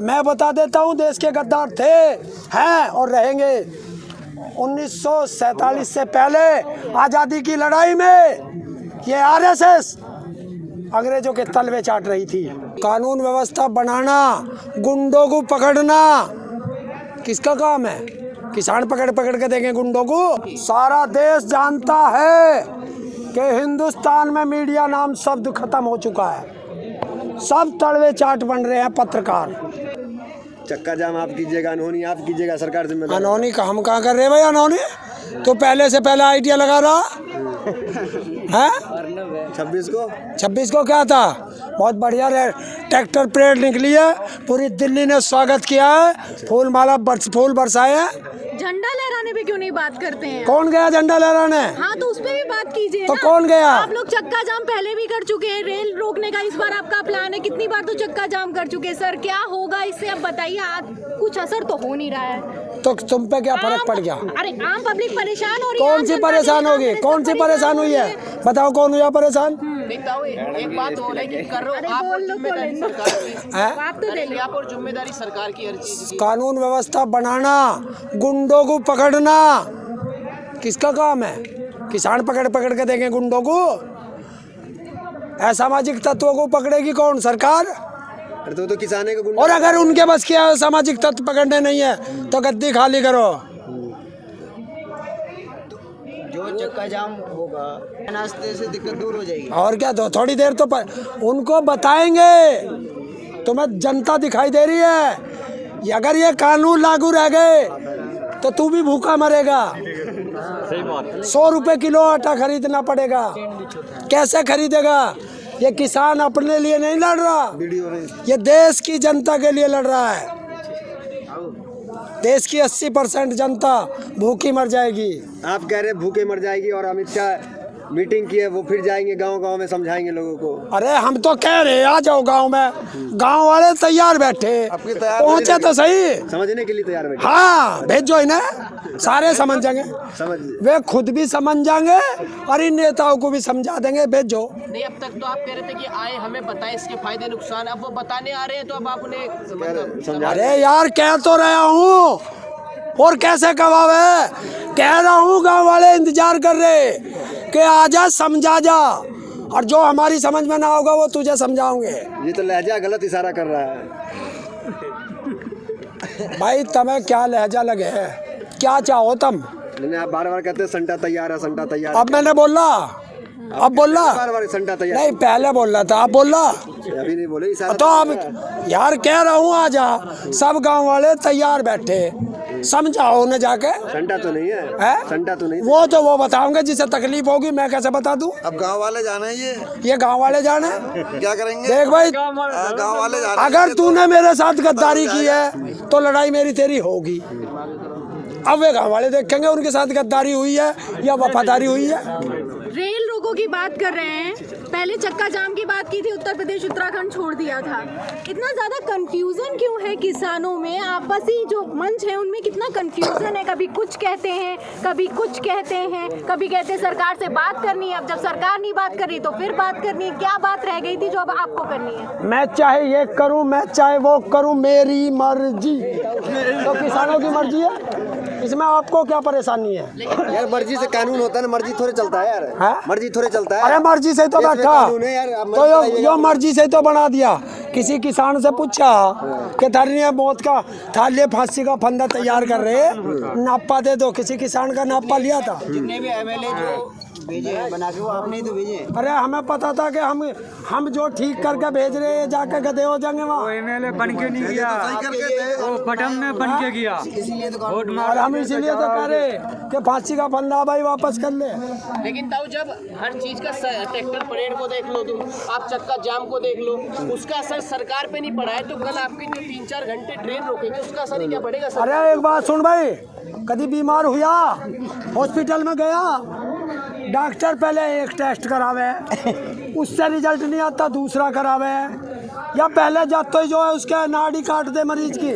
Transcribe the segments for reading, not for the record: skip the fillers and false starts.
मैं बता देता हूँ, देश के गद्दार थे, हैं और रहेंगे। 1947 से पहले आज़ादी की लड़ाई में ये आरएसएस अंग्रेजों के तलवे चाट रही थी। कानून व्यवस्था बनाना, गुंडों को पकड़ना किसका काम है? किसान पकड़ पकड़ के देंगे गुंडों को। सारा देश जानता है कि हिंदुस्तान में मीडिया नाम शब्द खत्म हो चुका है। सब तलवे चाट बन रहे हैं पत्रकार। चक्का जाम आप कीजिएगा, अनहोनी आप कीजिएगा, सरकार जिम्मेदार। अनहोनी का हम कहाँ कर रहे हैं भाई? अनहोनी तो पहले से पहले आइडिया लगा रहा है। 26 को क्या था? बहुत बढ़िया ट्रैक्टर परेड निकली है, पूरी दिल्ली ने स्वागत किया है, फूल बरसाए हैं। झंडा लहराने पे क्यों नहीं बात करते हैं? कौन गया झंडा लहराने? हाँ तो उस पे भी बात कीजिए तो ना। कौन गया? आप लोग चक्का जाम पहले भी कर चुके हैं, रेल रोकने का इस बार आपका प्लान है। कितनी बार तो चक्का जाम कर चुके हैं सर, क्या होगा इससे अब बताइए। कुछ असर तो हो नहीं रहा है। तो तुम पे क्या फर्क पड़ गया? अरे आम पब्लिक परेशान हो रही है। कौन सी परेशान होगी? कौन सी परेशान हुई है? बताओ कौन हुआ परेशान? एक बात हो रही है कि कर रहे हो आप, जिम्मेदारी सरकार की, आप और जिम्मेदारी सरकार की हर चीज। कानून व्यवस्था बनाना, गुंडों को पकड़ना किसका काम है? किसान पकड़ पकड़ के देंगे गुंडों को। असामाजिक तत्वों को पकड़ेगी कौन? सरकार। तो किसाने को। और अगर उनके बस की सामाजिक तत्व पकड़ने नहीं है तो गद्दी खाली करो। जो चक्का जाम होगा नाश्ते से दिक्कत दूर हो जाएगी। और क्या, तो थोड़ी देर तो उनको बताएंगे। तुम्हें जनता दिखाई दे रही है, अगर ये कानून लागू रह गए तो तू भी भूखा मरेगा। 100 रुपए किलो आटा खरीदना पड़ेगा। कैसे खरीदेगा? ये किसान अपने लिए नहीं लड़ रहा, ये देश की जनता के लिए लड़ रहा है। देश की 80% जनता भूखी मर जाएगी। आप कह रहे भूखे मर जाएगी, और अमित शाह मीटिंग की है, वो फिर जाएंगे गांव-गांव में, समझाएंगे लोगों को। अरे हम तो कह रहे आ जाओ गांव में, गांव वाले तैयार बैठे, पहुंचे तो सही। समझने के लिए तैयार बैठे। हाँ भेजो इन्हें, सारे समझ जाएंगे, वे खुद भी समझ जाएंगे और इन नेताओं को भी समझा देंगे। भेजो। नहीं, अब तक तो आप कह रहे थे कि आए हमें बताएं इसके फायदे नुकसान, अब वो बताने आ रहे हैं तो अब आप उन्हें। अरे यार कह तो रहा हूँ, और कैसे कवावे? कह रहा हूँ गाँव वाले इंतजार कर रहे कि आजा समझा जा, और जो हमारी समझ में ना होगा वो तुझे समझाओगे। ये तो लहजा गलत इशारा कर रहा है। भाई तुम्हें क्या लहजा लगे है? क्या चाहो तुम? आप बार-बार कहते हैं संटा तैयार है, संटा तैयार। अब मैंने बोला, अब बोला बार-बार संटा तैयार नहीं, पहले बोल रहा था, अब बोला अभी नहीं बोले। तो अब यार कह रहा हूँ आजा, सब गांव वाले तैयार बैठे, समझाओ उन्हें जाके। संटा तो नहीं है, संटा तो नहीं। वो बताऊंगे, जिसे तकलीफ होगी मैं कैसे बता दूं? अब गांव वाले जाना है, ये गांव वाले जाना है। क्या करेंगे? देख भाई, गांव वाले जाना। अगर तूने मेरे साथ गद्दारी की है तो लड़ाई मेरी तेरी होगी। अब वे गाँव वाले देखेंगे उनके साथ गद्दारी हुई है या वफादारी हुई है। रेल रोको की बात कर रहे हैं, पहले चक्का जाम की बात की थी, उत्तर प्रदेश उत्तराखंड छोड़ दिया था। इतना ज्यादा कंफ्यूजन क्यों है किसानों में? आपसी जो मंच है उनमें कितना कंफ्यूजन है? कभी कुछ कहते हैं, कभी कुछ कहते हैं, कभी कहते हैं सरकार से बात करनी है। अब जब सरकार नहीं बात कर रही तो फिर बात करनी है। क्या बात रह गई थी जो अब आपको करनी है? मैं चाहे ये करूं, मैं चाहे वो करूं, मेरी मर्जी। तो किसानों की मर्जी है, इसमें आपको क्या परेशानी है? यार मर्जी से कानून होता है ना, मर्जी थोड़े चलता है यार। मर्जी थोड़े चलता है। अरे मर्जी से तो बैठा, तो यो मर्जी से तो बना दिया। किसी किसान से पूछा कि धरने मौत का थाली फांसी का फंदा तैयार कर रहे, नापा दे दो। किसी किसान का नापा लिया था? जितने भी एमएलए जो भेजे बना के, वो आपने ही तो भेजे। अरे हमें पता था कि हम जो ठीक करके भेज रहे हैं जाके गधे हो जाएंगे वहाँ। एमएलए बन के नहीं किया, वो बटन में बन के किया। और हम इसीलिए तो कह रहे कि फांसी का फंदा भाई वापस कर ले। लेकिन ताऊ जब हर चीज का ट्रैक्टर परेड को देख लो, तुम आप चक्का जाम को देख लो, उसका असर सरकार पे नहीं पड़ा है, तो कल आपकी जो 3-4 घंटे ट्रेन रोकेंगे उसका असर ही क्या पड़ेगा? अरे एक बात सुन भाई, कभी बीमार हुआ, हॉस्पिटल में गया, डॉक्टर पहले एक टेस्ट करावे, उससे रिजल्ट नहीं आता दूसरा करावे, या पहले जाते ही जो है उसके नाड़ी काट दे मरीज की।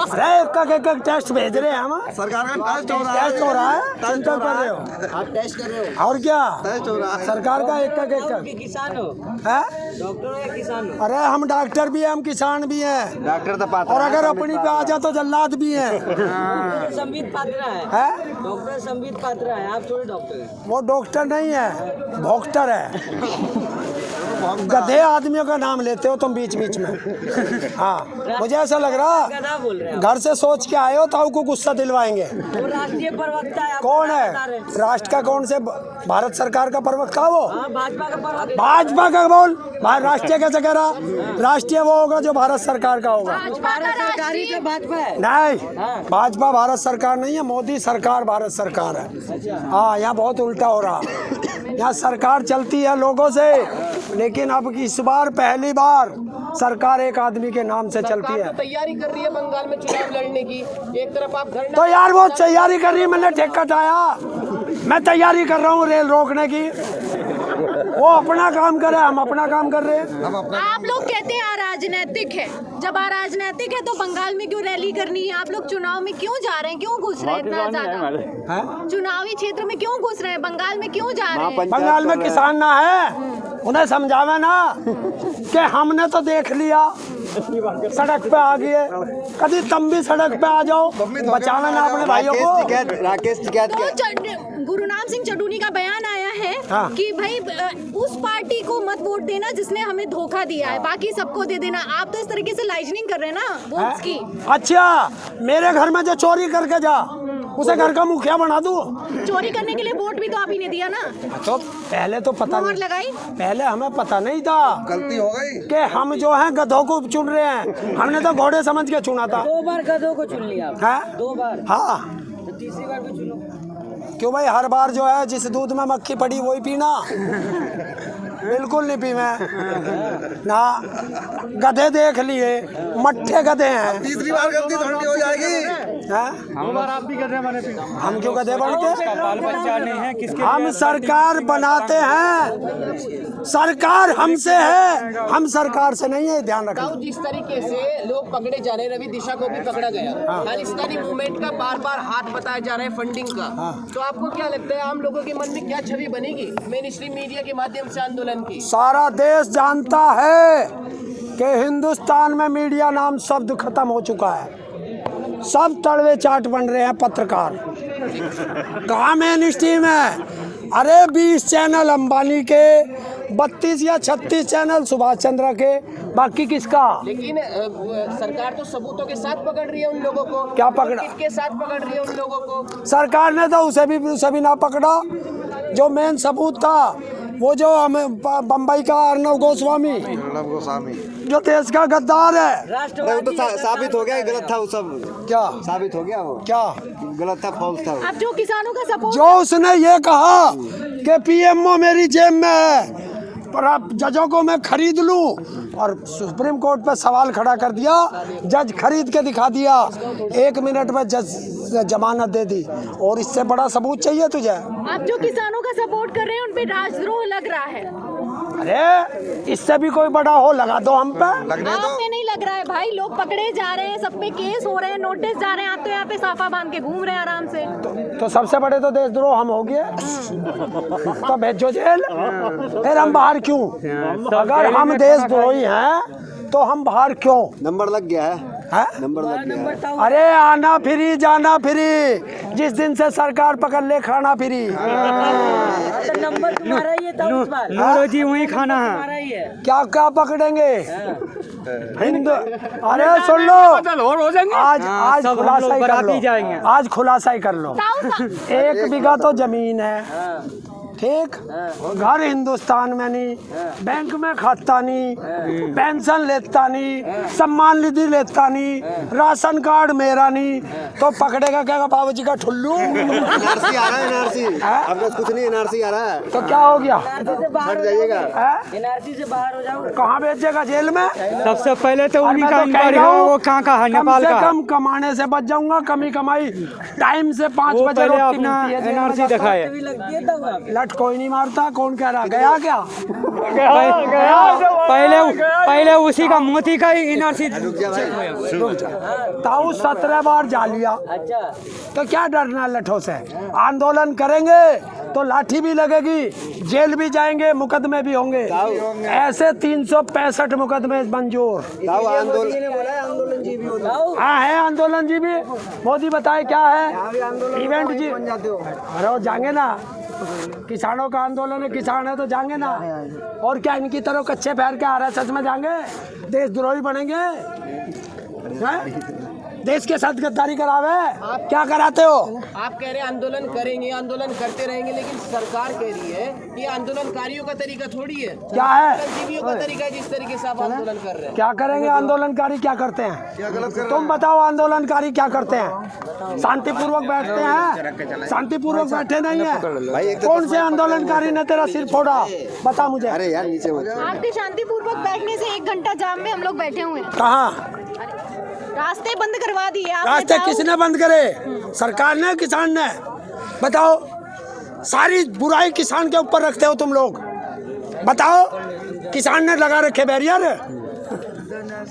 अरे एक टेस्ट भेज रहे हैं हम। सरकार का टेस्ट हो रहा है, चिंता कर रहे हो। आप टेस्ट कर रहे हो और क्या टेस्ट हो रहा है। सरकार का एक किसान हो, है। डॉक्टर हो या किसान हो? अरे हम डॉक्टर भी हैं, हम किसान भी हैं, डॉक्टर तो पात्र और है, अगर संबित अपनी पे पात्र आ जाए तो जल्लाद भी हैं। संबित पात्रा है, है? डॉक्टर संबित पात्रा है, आप थोड़े डॉक्टर हैं। वो डॉक्टर नहीं है, भोक्टर है। गधे आदमियों का नाम लेते हो तुम बीच बीच में। हाँ, मुझे ऐसा लग रहा गधा बोल रहे हैं घर से सोच के आए हो तो आपको गुस्सा दिलवाएंगे। वो राष्ट्रीय प्रवक्ता है, आप कौन बता रहे है? हैं। राष्ट्र का कौन से? भारत सरकार का प्रवक्ता वो? हाँ, भाजपा का प्रवक्ता। भाजपा का बोल। राष्ट्रीय कैसे कह रहा? राष्ट्रीय वो होगा जो भारत सरकार का होगा। भारत सरकारी तो भाजपा है। नहीं, भाजपा भारत सरकार नहीं है, मोदी सरकार भारत सरकार है। हाँ, यहाँ बहुत उल्टा हो रहा। यहाँ सरकार चलती है लोगों से, लेकिन अब इस बार पहली बार सरकार एक आदमी के नाम से चलती सरकार है। तो तैयारी कर रही है बंगाल में चुनाव लड़ने की। एक तरफ आप धरना तो यार वो तैयारी कर रही है, मैंने ठेका कटाया। मैं तैयारी कर रहा हूँ रेल रोकने की। वो अपना काम करे, हम अपना काम कर रहे हैं। आप लोग कहते हैं अराजनैतिक है, जब अराजनैतिक है तो बंगाल में क्यों रैली करनी है? आप लोग चुनाव में क्यों जा रहे हैं? क्यों घुस रहे हैं इतना ज्यादा? हैं? चुनावी क्षेत्र में क्यों घुस रहे हैं? बंगाल में क्यों जा रहे हैं? बंगाल में किसान ना है, उन्हें समझावे ना कि हमने तो देख लिया, सड़क पे आ गए। कभी तुम भी सड़क पे आ जाओ, बचावे ना अपने भाइयों को। राकेश टिकैत तो गुरुनाम सिंह चड्ढूनी का बयान आया है हाँ। कि भाई उस पार्टी को मत वोट देना जिसने हमें धोखा दिया है, बाकी सबको दे देना। आप तो इस तरीके से लाइजनिंग कर रहे हैं ना वोट्स की। अच्छा, मेरे घर में जो चोरी करके जा उसे घर का मुखिया बना दूं? चोरी करने के लिए वोट भी तो आप ही ने दिया ना, तो पहले तो पता मोहर नहीं, लगाई। पहले हमें पता नहीं था गलती हो गई कि हम जो हैं गधों को चुन रहे हैं। हमने तो घोड़े समझ के चुना था। 2 बार गधों को चुन लिया आप। हैं? 2 बार, हाँ, तो तीसरी बार भी चुनो। क्यों भाई? हर बार जो है जिस दूध में मक्खी पड़ी वही पीना? बिल्कुल नहीं पी मैं ना। गधे देख लिए, मट्ठे गधे हैं। तीसरी बार गलती थोड़ी हो जाएगी। हैं? आप भी गधे बने फिर। हम क्यों गधे बन के? बाल बच्चा नहीं है किसके? हम सरकार बनाते हैं, सरकार हमसे है, हम सरकार से नहीं है, ध्यान रखना। बताओ, जिस तरीके से लोग पकड़े जा रहे हैं, रवि दिशा को भी पकड़ा गया, खालिस्तानी मूवमेंट का बार बार हाथ बताया जा रहा है फंडिंग का। तो आपको क्या लगता है आम लोगों के मन में क्या छवि बनेगी मेन स्ट्रीम मीडिया के माध्यम से आंदोलन की? सारा देश जानता है कि हिंदुस्तान में मीडिया नाम शब्द खत्म हो चुका है। सब तड़वे चाट बन रहे हैं पत्रकार। कहाँ मेन स्ट्रीम है? अरे 20 चैनल अंबानी के, 32 या 36 चैनल सुभाष चंद्र के, बाकी किसका? लेकिन सरकार तो सबूतों के साथ पकड़ रही है उन लोगों को। क्या पकड़ा? के साथ पकड़ रही है उन लोगों को। सरकार ने तो उसे भी ना पकड़ा। जो मेन सबूत था वो जो हमें बम्बई का अर्नब गोस्वामी, जो देश का गद्दार है। वो तो साबित हो गया कि गलत था वो सब। क्या साबित हो गया वो क्या? गलत था, फॉल्स था वो। अब जो किसानों का सपोर्ट, जो उसने ये कहा कि पीएमओ मेरी जेब में है, पर आप जजों को मैं खरीद लूं, और सुप्रीम कोर्ट पे सवाल खड़ा कर दिया, जज खरीद के दिखा दिया, 1 मिनट में जज जमानत दे दी। और इससे बड़ा सबूत चाहिए तुझे? अब जो किसानों का सपोर्ट कर रहे हैं उन पे राजद्रोह लग रहा है। अरे इससे भी कोई बड़ा हो लगा दो हम पे। आप पे नहीं लग रहा है भाई, लोग पकड़े जा रहे हैं, सब पे केस हो रहे हैं, नोटिस जा रहे हैं, आप तो यहाँ पे साफा बांध के घूम रहे हैं आराम से। तो सबसे बड़े तो देशद्रोह हम हो गए, तो भेजो जेल। फिर हम बाहर क्यों? अगर हम देशद्रोही हैं तो हम बाहर क्यों? नंबर लग गया है, हैं? नंबर लग गया है। अरे आना फ्री जाना फ्री, जिस दिन से सरकार पकड़ ले खाना फ्री। तो नंबर तुम्हारा ही है था इस बार। नूरो जी वही खाना है तुम्हारा ही है। क्या क्या पकड़ेंगे? हिंदू, अरे सुन लो, आज खुलासा ही कर लो, आज खुलासा ही कर लो। 1 बीघा तो जमीन है, ठीक, घर हिंदुस्तान में नहीं, बैंक में खाता नहीं, पेंशन लेता नहीं, सम्मान निधि लेता नहीं, राशन कार्ड मेरा नहीं, तो पकड़ेगा क्या बाबूजी का ठुल्लू? एनआरसी आ रहा है, एनआरसी। अब तो कुछ नहीं, एनआरसी आ रहा है। तो क्या हो गया? हट जाइएगा। एनआरसी से बाहर हो जाओ। कहाँ भेजेगा? जेल में? सबसे पहले तो उन्हीं का मैं तो कह इंक्वायरी रहा हो, हूँ, वो कहाँ का है? कम नेपाल से का। कम कमाने से बच जाऊंगा, कमी कमाई टाइम से 5 वो बजे पहले रोटी अपना मिलती है। एनआरसी दिखाए। भी लगती है तब आप। कट कोई नहीं मारता, कौन कह रहा गया क्या? पहले उसी का मोती का ही इनर्सी ताऊ 17 बार जा लिया, तो क्या डरना लठों से? आंदोलन करेंगे तो लाठी भी लगेगी, जेल भी जाएंगे, मुकदमे भी होंगे। ऐसे 365 मुकदमे मंजूर। हाँ है आंदोलनजीवी। मोदी बताए क्या है? इवेंट जी अरे वो जाएंगे ना, किसानों का आंदोलन है, किसान है तो जाएंगे ना। और क्या इनकी तरह कच्चे पैर के आरएसएस में जाएंगे? देशद्रोही बनेंगे हैं? देश के साथ गद्दारी करावे, क्या कराते हो? आप कह रहे हैं आंदोलन करेंगे, आंदोलन करते रहेंगे, लेकिन सरकार कह रही है कि आंदोलनकारियों का तरीका थोड़ी है, क्या है? जीवियों का तरीका है जिस तरीके से आप आंदोलन कर रहे हैं। क्या करेंगे आंदोलनकारी? क्या करते हैं? तुम बताओ आंदोलनकारी क्या करते हैं? शांतिपूर्वक बैठते हैं? शांतिपूर्वक बैठे नहीं है। कौन से आंदोलनकारी ने तेरा सिर फोड़ा? बता मुझे। अरे यार नीचे आपके शांतिपूर्वक बैठने से 1 घंटा जाम में हम लोग बैठे हुए हैं। कहाँ? रास्ते बंद करवा दिए आपने। रास्ते किसने बंद करे? सरकार ने, किसान ने? बताओ। सारी बुराई किसान के ऊपर रखते हो तुम लोग। बताओ, किसान ने लगा रखे बैरियर।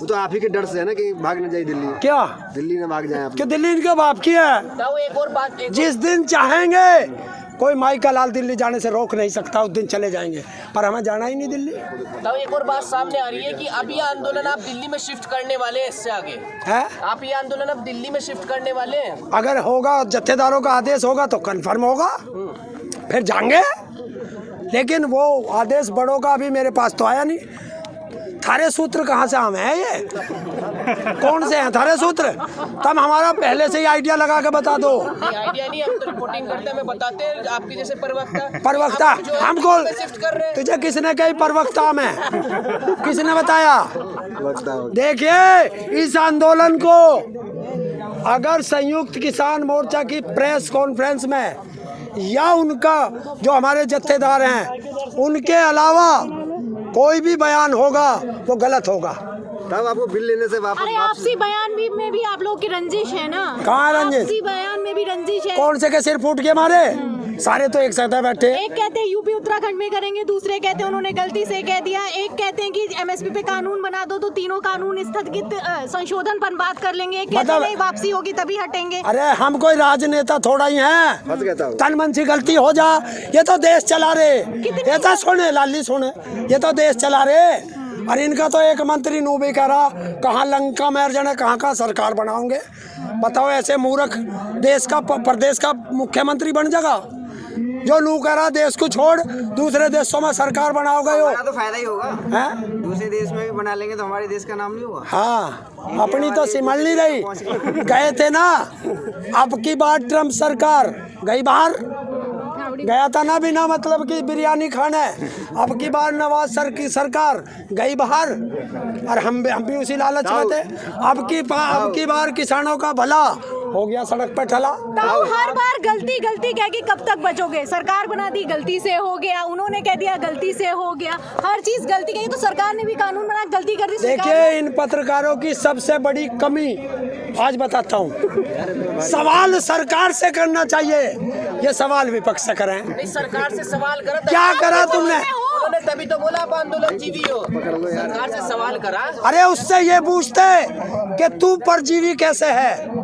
वो तो आप ही के डर से है ना कि भाग न जाए दिल्ली। क्या दिल्ली न भाग जाए आप? कि दिल्ली इनके बाप की है? तो एक और बात, जिस दिन चाहेंगे कोई माई का लाल दिल्ली जाने से रोक नहीं सकता, उस दिन चले जाएंगे, पर हमें जाना ही नहीं दिल्ली। तो एक और बात सामने आ रही है कि अब ये आंदोलन आप दिल्ली में शिफ्ट करने वाले हैं, इससे आगे है? आप ये आंदोलन अब दिल्ली में शिफ्ट करने वाले हैं? अगर होगा, जत्थेदारों का आदेश होगा तो कंफर्म होगा, फिर जाएंगे। लेकिन वो आदेश बड़ों का अभी मेरे पास तो आया नहीं। थारे सूत्र कहाँ से हम हैं? ये कौन से हैं थारे सूत्र? तब हमारा पहले से ही आइडिया लगा के बता दो। आइडिया नहीं, हम तो रिपोर्टिंग करते हैं, हमें बताते हैं आपके जैसे प्रवक्ता हमको शिफ्ट कर रहे हैं। तुझे किसने कही प्रवक्ता में? किसने बताया? देखिए, इस आंदोलन को अगर संयुक्त किसान मोर्चा की प्रेस कॉन्फ्रेंस में या उनका जो हमारे जत्थेदार हैं उनके अलावा कोई भी बयान होगा वो गलत होगा। तब आपको बिल लेने से वापस। अरे आपसी बयान भी में भी आप लोग की रंजिश है ना? कहाँ रंजिश? आपसी बयान में भी रंजिश है। कौन से के सिर फूट के मारे? सारे तो एक साथ बैठे। एक कहते हैं यूपी उत्तराखंड में करेंगे, दूसरे कहते हैं उन्होंने गलती से कह दिया, एक कहते हैं कि एमएसपी पे कानून बना दो तो तीनों कानून स्थगित संशोधन पर बात कर लेंगे, एक कहते हैं नहीं वापसी होगी तभी हटेंगे। अरे हम कोई राजनेता थोड़ा ही हैं, तन मन से गलती हो जा। ये तो देश चला रहे, ये तो सुने लाली सुने, ये तो देश चला रहे। और इनका तो एक मंत्री नू भी कह रहा कहाँ लंका में अर्जन, कहाँ का सरकार बनाओगे? बताओ, ऐसे मूर्ख देश का प्रदेश का मुख्यमंत्री बन जाएगा जो नू कह रहा देश को छोड़ दूसरे देशों में सरकार बनाओगे? हो तो फायदा ही होगा हैं? दूसरे देश में भी बना लेंगे तो हमारे देश का नाम नहीं होगा। हाँ, अपनी तो सिमल नहीं रही। गए थे ना, अब की बार ट्रम्प सरकार गई बाहर, गया था ना बिना मतलब की बिरयानी खाने। अब की बार नवाज सर की सरकार गई बाहर और हम भी उसी लालच में थे। अब की बार किसानों का भला हो गया सड़क पे ठला। तो हर बार गलती गलती कह के कब तक बचोगे? सरकार बना दी, गलती से हो गया, उन्होंने कह दिया गलती से हो गया, हर चीज गलती कही। तो सरकार ने भी कानून बना गलती कर दी। देखिए, इन पत्रकारों की सबसे बड़ी कमी आज बताता हूँ, सवाल सरकार से करना चाहिए, ये सवाल विपक्ष से करें। नहीं, सरकार से सवाल करा, क्या करा तुमने? उन्होंने तभी तो बोला आप आंदोलनजीवी हो। सरकार से सवाल करा। अरे उससे ये पूछते कि तू परजीवी कैसे है?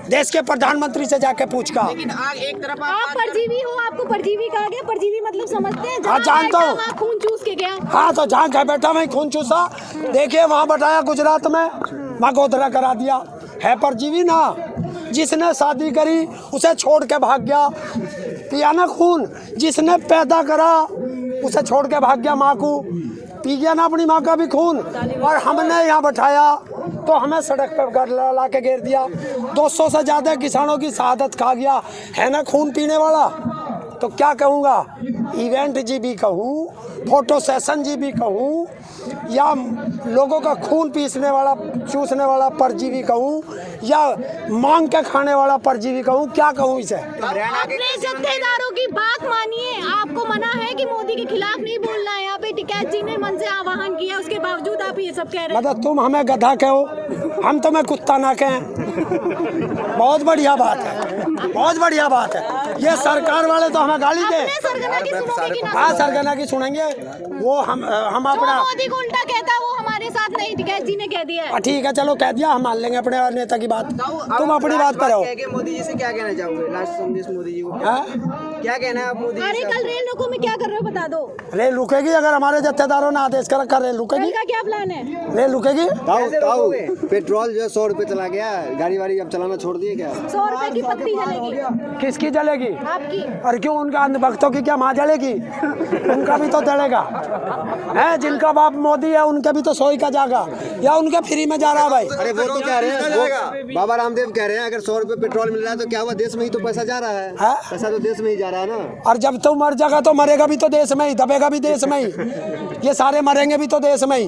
देश के प्रधानमंत्री से जाके पूछ का। लेकिन एक तरफ आप परजीवी हो, आपको परजीवी कहा गया। परजीवी मतलब समझते हैं? हाँ, जानता हूँ। वहाँ खून चूस के गया। हाँ, तो जहाँ क्या बैठा मैं खून चूसा। देखिए, वहाँ बताया गुजरात में, वहाँ गोदरा करा दिया। है परजीवी ना? जिसने शादी करी उसे छोड़ के भाग गया, पिया ना खून। जिसने पैदा करा उसे छोड़ के भाग गया माँ को, पी गया ना अपनी माँ का भी खून। और हमने यहाँ बैठाया तो हमें सड़क पर ला के घेर दिया। 200 से ज़्यादा किसानों की शहादत खा गया, है ना खून पीने वाला। तो क्या कहूँगा, इवेंट जी भी कहूँ, फोटो सेशन जी भी कहूँ, या लोगों का खून पीसने वाला चूसने वाला परजीवी कहूँ, या मांग के खाने वाला परजीवी कहूँ, क्या कहूँ इसे? अपने जत्थेदारों की बात मानिए। आपको मना है कि मोदी के खिलाफ नहीं बोलना है। यहाँ पे टिकैत जी ने मन से आह्वान किया, उसके बावजूद आप ये सब कह रहे हैं। मतलब तुम हमें गधा कहो, हम तुम्हें कुत्ता ना कहें। बहुत बढ़िया बात है, बहुत बढ़िया बात है। ये सरकार वाले तो हमें गाली दे। अपने सरगना की सुनोगे कि ना हाँ सुनोगे? सरगना की सुनेंगे, वो हम जो अपना मोदी को उल्टा कहता है वो हमारे साथ नहीं, गैस जी ने कह दिया है। ठीक है चलो कह दिया, हम मान लेंगे अपने नेता की बात, तुम अपनी बात करो। कह के मोदी जी से क्या कहना चाहोगे? लास्ट संदेश मोदी जी को हाँ? क्या कहना है आप मोदी जी अरे से? कल रेल रोको में क्या कर रहे हो बता दो। रेल रुकेगी अगर हमारे जत्थेदारों ने आदेश कर रखा, रेल रुकेगी, कल का क्या प्लान है? रेल रुकेगी। ताऊ पेट्रोल जो 100 रुपए चला गया, गाड़ी वाड़ी अब चलाना छोड़ दिए क्या? 100 रुपए की पत्ती जलेगी किसकी जलेगी? आपकी। और क्यों उनका अंधभक्तों की क्या माँ जलेगी? उनका भी तो जलेगा है, जिनका बाप मोदी है उनके भी तो सोई का जागा, या उनके फ्री में जा रहा है भाई। अरे वो तो कह रहे हैं, वो बाबा रामदेव कह रहे हैं अगर 100 रुपए पेट्रोल मिल रहा है तो क्या हुआ, देश में ही तो पैसा जा रहा है, हाँ? पैसा तो देश में ही जा रहा है ना। और जब तू मर जाएगा तो मरेगा भी तो देश में ही, दबेगा भी देश में ही, ये सारे मरेंगे भी तो देश में ही।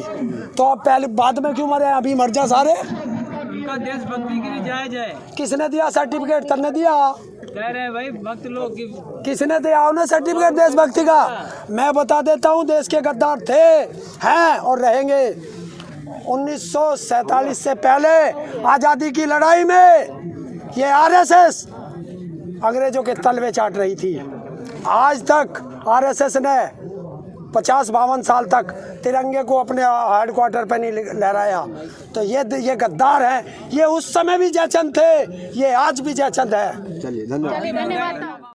तो अब पहले बाद में क्यों मरे, अभी मर जा सारे। उनका देशभक्ति के लिए जायज है। किसने दिया सर्टिफिकेट? तन्ने दिया, कह रहे हैं भाई भक्त लोग की। किसने दिया उन्हें सर्टिफिकेट देशभक्ति का? मैं बता देता हूँ, देश के गद्दार थे, हैं और रहेंगे। 1947 से पहले आज़ादी की लड़ाई में ये आरएसएस अंग्रेजों के तलवे चाट रही थी। आज तक आरएसएस ने 50-52 साल तक तिरंगे को अपने हेडक्वार्टर पर नहीं लहराया। तो ये गद्दार हैं, ये उस समय भी जयचंद थे, ये आज भी जयचंद है। चलिए धन्यवाद। चलिए धन्यवाद।